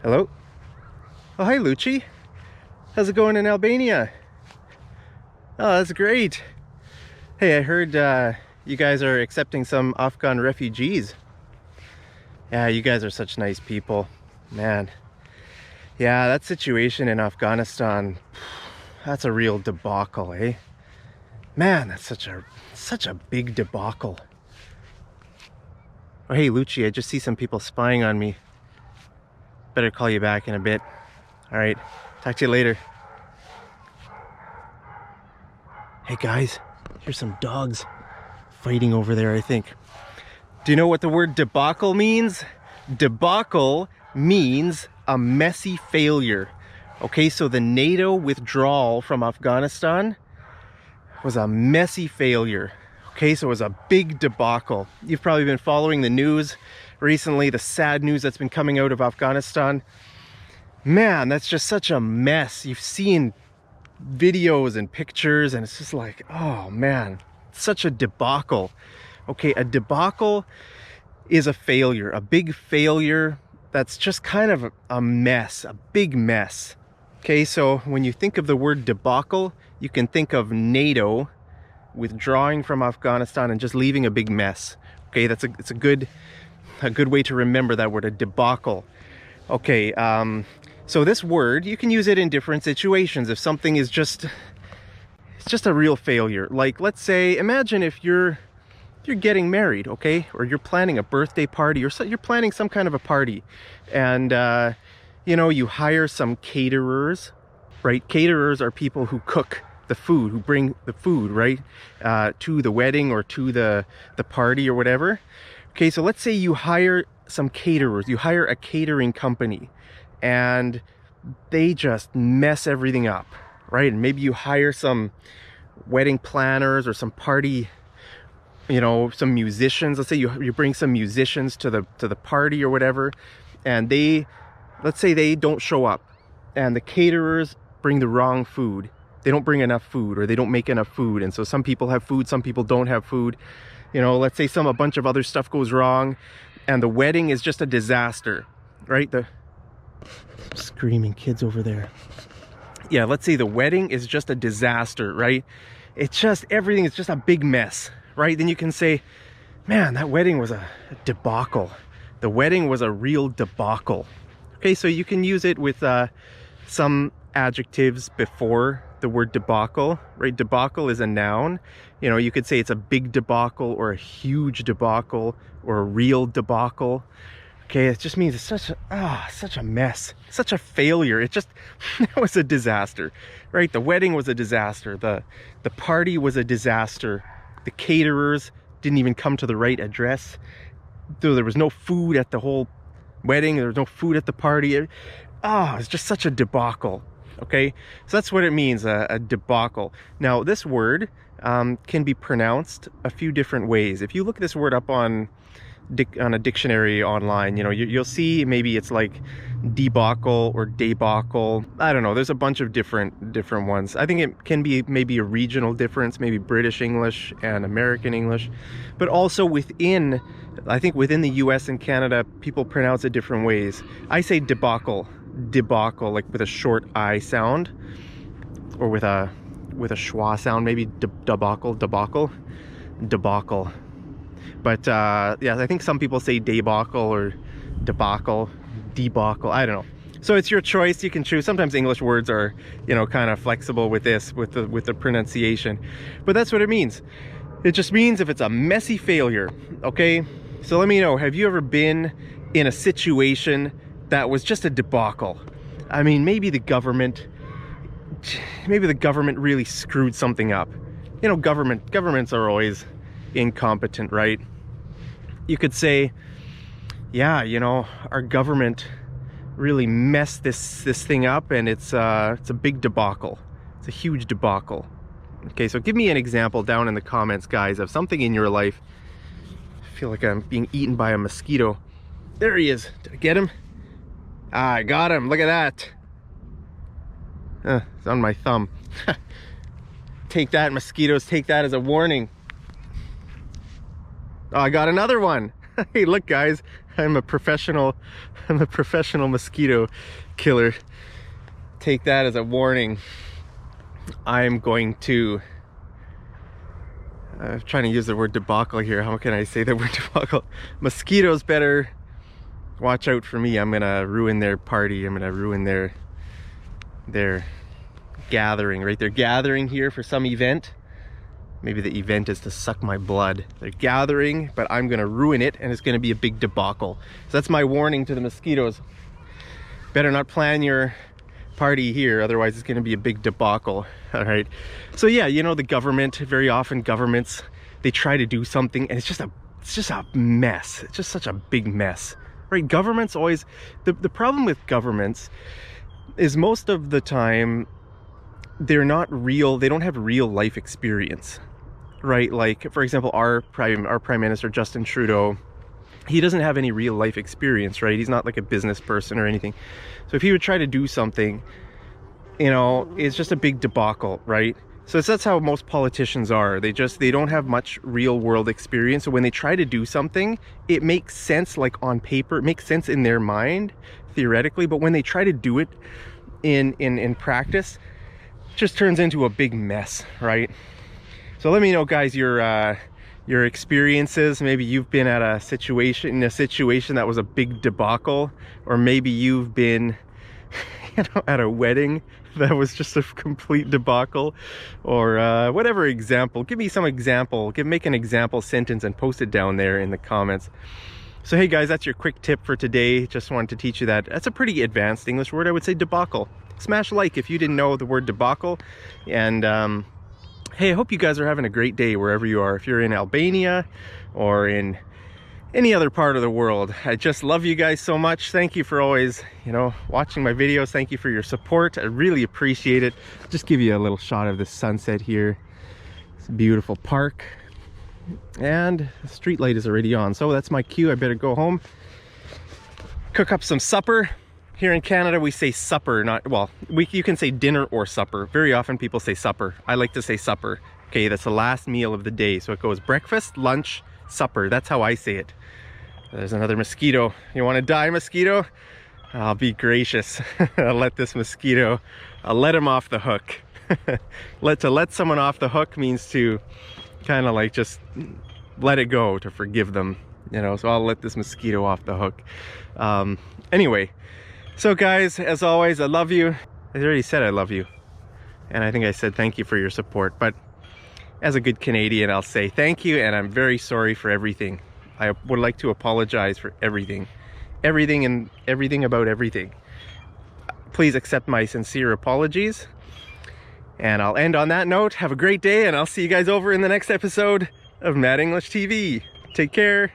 Hello? Oh, hi, Lucci. How's it going in Albania? Oh, that's great. Hey, I heard you guys are accepting some Afghan refugees. Yeah, you guys are such nice people. Man. Yeah, that situation in Afghanistan, that's a real debacle, eh? Man, that's such a big debacle. Oh, hey, Lucci, I just see some people spying on me. Better call you back in a bit. All right, talk to you later. Hey guys, here's some dogs fighting over there, I think. Do you know what the word debacle means? Debacle means a messy failure. Okay, so the NATO withdrawal from Afghanistan was a messy failure. Okay, so it was a big debacle. You've probably been following the news recently, the sad news that's been coming out of Afghanistan. Man, that's just such a mess. You've seen videos and pictures and it's just like, oh man, such a debacle. Okay, a debacle is a failure, a big failure that's just kind of a mess, a big mess. Okay, so when you think of the word debacle, you can think of NATO withdrawing from Afghanistan and just leaving a big mess. Okay, it's a good way to remember that word, a debacle. Okay, so this word, you can use it in different situations. If something is it's just a real failure. Like, let's say, imagine if you're getting married, okay? Or you're planning a birthday party, or you're planning some kind of a party. And, you know, you hire some caterers, right? Caterers are people who cook the food, who bring the food, right? To the wedding or to the party or whatever. Okay, so let's say you hire some caterers, you hire a catering company, and they just mess everything up, right? And maybe you hire some wedding planners or some party, you know, some musicians. Let's say you bring some musicians to the party or whatever, and let's say they don't show up, and the caterers bring the wrong food. They don't bring enough food, or they don't make enough food, and so some people have food, some people don't have food. You know, let's say a bunch of other stuff goes wrong, and the wedding is just a disaster, right? The screaming kids over there. Yeah, let's say the wedding is just a disaster, right? It's just, everything is just a big mess, right? Then you can say, man, that wedding was a debacle. The wedding was a real debacle. Okay, so you can use it with some adjectives before the word debacle, right? Debacle is a noun. You know, you could say it's a big debacle or a huge debacle or a real debacle. Okay, it just means it's such a mess, such a failure. It just, it was a disaster, right? The wedding was a disaster. The party was a disaster. The caterers didn't even come to the right address. There was no food at the whole wedding. There was no food at the party. It's just such a debacle. Okay, so that's what it means, a debacle. Now, this word can be pronounced a few different ways. If you look this word up on a dictionary online, you know, you'll see maybe it's like debacle or debacle. I don't know, there's a bunch of different ones. I think it can be maybe a regional difference, maybe British English and American English, but also I think within the US and Canada, people pronounce it different ways. I say debacle, like with a short I sound, or with a schwa sound, maybe debacle. But yeah, I think some people say debacle or debacle, I don't know. So it's your choice, you can choose. Sometimes English words are, you know, kind of flexible with the pronunciation, but that's what it means. It just means if it's a messy failure. Okay, so let me know, have you ever been in a situation that was just a debacle? I mean, maybe the government really screwed something up. You know, governments are always incompetent, right? You could say, yeah, you know, our government really messed this thing up, and it's a big debacle. It's a huge debacle. Okay, so give me an example down in the comments, guys, of something in your life. I feel like I'm being eaten by a mosquito. There he is. Did I get him? I got him. Look at that. It's on my thumb. Take that, mosquitoes. Take that as a warning. Oh, I got another one. Hey, look guys, I'm a professional mosquito killer. Take that as a warning. I'm going to I'm trying to use the word debacle here. How can I say the word debacle? Mosquitoes better watch out for me. I'm gonna ruin their party. I'm gonna ruin their gathering, right? They're gathering here for some event. Maybe the event is to suck my blood. They're gathering, but I'm gonna ruin it, and it's gonna be a big debacle. So that's my warning to the mosquitoes. Better not plan your party here, otherwise it's gonna be a big debacle. All right. So yeah, you know, the government, very often governments, they try to do something and it's just a mess. It's just such a big mess, right? Governments always, the problem with governments is most of the time they're not real, they don't have real life experience, right? Like for example, our prime minister Justin Trudeau, he doesn't have any real life experience, right? He's not like a business person or anything. So if he would try to do something, you know, it's just a big debacle, right? So that's how most politicians are. They don't have much real world experience. So when they try to do something, it makes sense like on paper, it makes sense in their mind theoretically, but when they try to do it in practice, it just turns into a big mess, right? So let me know guys your experiences. Maybe you've been at a situation that was a big debacle, or maybe you've been you know, at a wedding that was just a complete debacle, or whatever example. Give me some example, make an example sentence and post it down there in the comments. So hey guys, that's your quick tip for today. Just wanted to teach you that. That's a pretty advanced English word. I would say debacle. Smash like if you didn't know the word debacle. And hey, I hope you guys are having a great day wherever you are. If you're in Albania or in any other part of the world, I just love you guys so much. Thank you for always, you know, watching my videos. Thank you for your support. I really appreciate it. Just give you a little shot of the sunset here. It's a beautiful park. And the street light is already on. So that's my cue. I better go home, cook up some supper. Here in Canada, we say supper, not, well, you can say dinner or supper. Very often people say supper. I like to say supper. Okay, that's the last meal of the day. So it goes breakfast, lunch, supper. That's how I say it. There's another mosquito. You want to die, mosquito? I'll be gracious. I'll let this mosquito, I'll let him off the hook. To let someone off the hook means to kind of like just let it go, to forgive them, you know. So I'll let this mosquito off the hook. Anyway, so guys, as always, I love you. I already said I love you, and I think I said thank you for your support, but as a good Canadian, I'll say thank you, and I'm very sorry for everything. I would like to apologize for everything and everything about everything. Please accept my sincere apologies. And I'll end on that note. Have a great day, and I'll see you guys over in the next episode of Mad English TV. Take care.